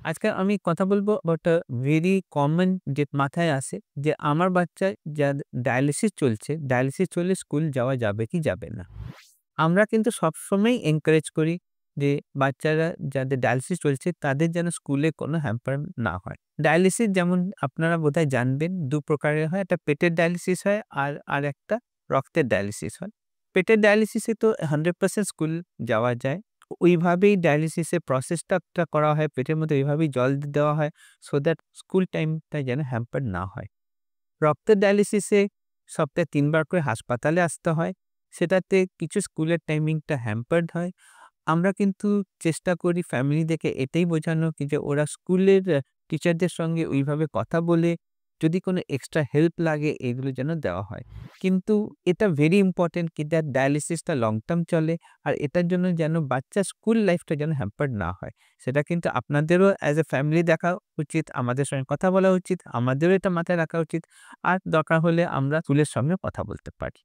আজকে আমি কথা বলবো অ্যাবাউট আ ভেরি কমন যে মাথায় আসে যে আমার বাচ্চার ডায়ালিসিস চলছে, ডায়ালিসিস চললে স্কুল যাওয়া যাবে কি যাবে না? আমরা কিন্তু সবসময়ই এনকারেজ করি যে বাচ্চারা যাদের ডায়ালিসিস চলছে তাদের যেন স্কুলে কোনো হ্যাম্পার না হয়। ডায়ালিসিস যেমন আপনারা বোধহয় জানবেন ২ প্রকারের হয়। একটা পেটের ডায়ালিসিস হয় আর আরেকটা রক্তের ডায়ালিসিস হয়। পেটের ডায়ালিসিসে তো 100% স্কুল যাওয়া যায়। ওইভাবেই ডায়ালিসিসের প্রসেসটা করা হয়। পেটের মধ্যে ওইভাবেই জল দেওয়া হয় সো দ্যাট স্কুল টাইমটা যেন হ্যাম্পার না হয়। রক্তের ডায়ালিসিসে সপ্তাহে ৩ বার করে হাসপাতালে আসতে হয়। সেটাতে কিছু স্কুলের টাইমিংটা হ্যাম্পার্ড হয়। আমরা কিন্তু চেষ্টা করি ফ্যামিলিদেরকে এটাই বোঝানো কি যে ওরা স্কুলের টিচারদের সঙ্গে ওইভাবে কথা বলে যদি কোনো এক্সট্রা হেল্প লাগে এগুলো যেন দেওয়া হয়। কিন্তু এটা ভেরি ইম্পোর্টেন্ট কি দ্যাট ডায়ালিসিসটা লং টার্ম চলে আর এটার জন্য যেন বাচ্চার স্কুল লাইফটা যেন হ্যাম্পার্ড না হয়। সেটা কিন্তু আপনাদেরও অ্যাজ এ ফ্যামিলি দেখা উচিত, আমাদের সঙ্গে কথা বলা উচিত, আমাদেরও এটা মাথায় রাখা উচিত। আর দরকার হলে আমরা স্কুলের সঙ্গে কথা বলতে পারি।